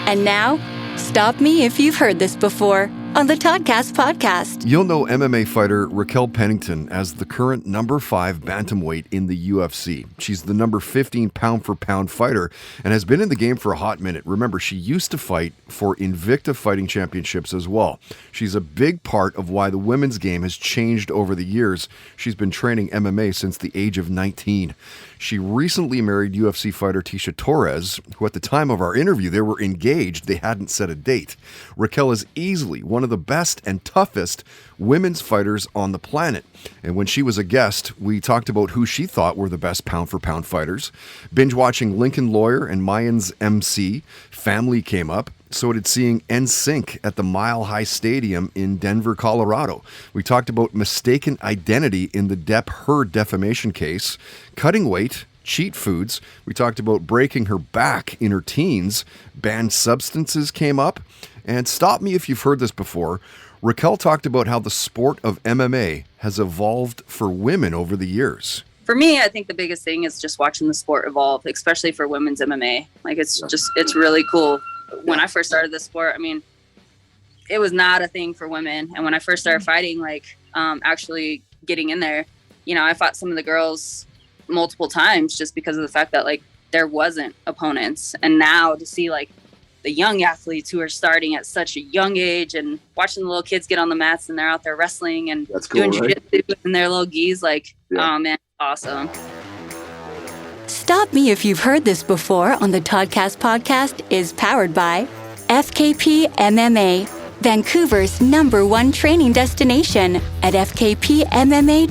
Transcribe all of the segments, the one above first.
And now, stop me if you've heard this before on the Toddcast podcast. You'll know MMA fighter Raquel Pennington as the current number 5 bantamweight in the UFC. She's the number 15 pound-for-pound fighter and has been in the game for a hot minute. Remember, she used to fight for Invicta Fighting Championships as well. She's a big part of why the women's game has changed over the years. She's been training MMA since the age of 19. She recently married UFC fighter Tecia Torres, who at the time of our interview, they were engaged. They hadn't set a date. Raquel is easily one of the best and toughest women's fighters on the planet. And when she was a guest, we talked about who she thought were the best pound-for-pound fighters. Binge-watching Lincoln Lawyer and Mayans MC, family came up. So did seeing NSYNC at the Mile High Stadium in Denver, Colorado. We talked about mistaken identity in the Depp Heard defamation case, cutting weight, cheat foods. We talked about breaking her back in her teens. Banned substances came up. And stop me if you've heard this before. Raquel talked about how the sport of MMA has evolved for women over the years. For me, I think the biggest thing is just watching the sport evolve, especially for women's MMA. Like, it's really cool. When I first started the sport, I mean, it was not a thing for women. And when I first started fighting, actually getting in there, I fought some of the girls multiple times just because of the fact that, there wasn't opponents. And now to see, the young athletes who are starting at such a young age and watching the little kids get on the mats and they're out there wrestling and doing jiu-jitsu in their little gis, oh, man, awesome. Stop Me If You've Heard This Before on the Toddcast podcast is powered by FKP MMA, Vancouver's #1 training destination at fkpmma.com.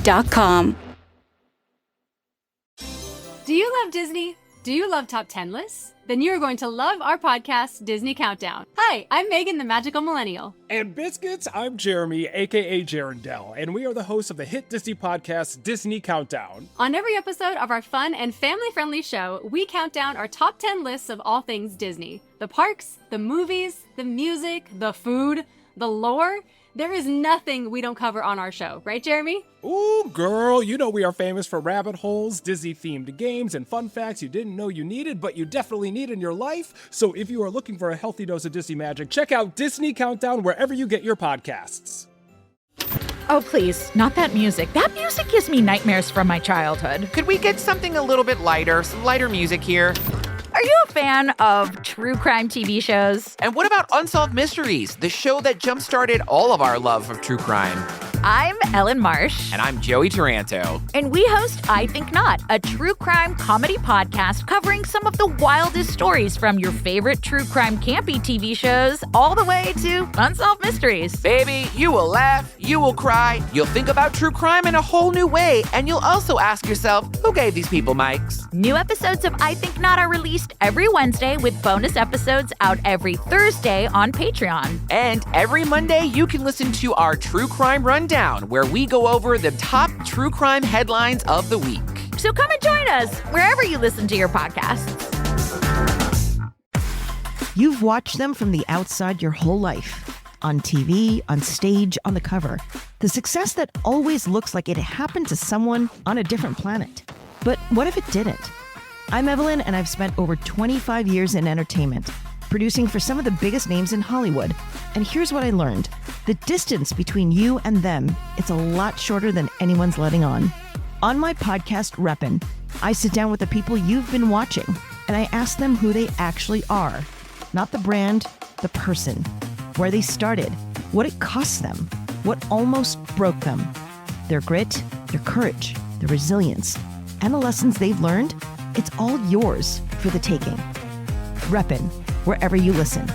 Do you love Disney? Do you love top 10 lists? Then you're going to love our podcast, Disney Countdown. Hi, I'm Megan, the Magical Millennial. And Biscuits, I'm Jeremy, aka Jarendell, and we are the hosts of the hit Disney podcast, Disney Countdown. On every episode of our fun and family-friendly show, we count down our top 10 lists of all things Disney. The parks, the movies, the music, the food, the lore. There is nothing we don't cover on our show, right, Jeremy? Ooh, girl, we are famous for rabbit holes, Disney-themed games, and fun facts you didn't know you needed, but you definitely need in your life. So if you are looking for a healthy dose of Disney magic, check out Disney Countdown wherever you get your podcasts. Oh, please, not that music. That music gives me nightmares from my childhood. Could we get something a little bit lighter, some lighter music here? Are you a fan of true crime TV shows? And what about Unsolved Mysteries, the show that jump-started all of our love of true crime? I'm Ellen Marsh. And I'm Joey Taranto. And we host I Think Not, a true crime comedy podcast covering some of the wildest stories from your favorite true crime campy TV shows all the way to Unsolved Mysteries. Baby, you will laugh, you will cry, you'll think about true crime in a whole new way, and you'll also ask yourself, who gave these people mics? New episodes of I Think Not are released every Wednesday with bonus episodes out every Thursday on Patreon. And every Monday, you can listen to our True Crime Rundown, where we go over the top true crime headlines of the week. So come and join us wherever you listen to your podcasts. You've watched them from the outside your whole life. On TV, on stage, on the cover. The success that always looks like it happened to someone on a different planet. But what if it didn't? I'm Evelyn, and I've spent over 25 years in entertainment, producing for some of the biggest names in Hollywood. And here's what I learned. The distance between you and them, it's a lot shorter than anyone's letting on. On my podcast, Reppin', I sit down with the people you've been watching, and I ask them who they actually are. Not the brand, the person. Where they started, what it cost them, what almost broke them. Their grit, their courage, their resilience, and the lessons they've learned, it's all yours for the taking. Reppin', wherever you listen.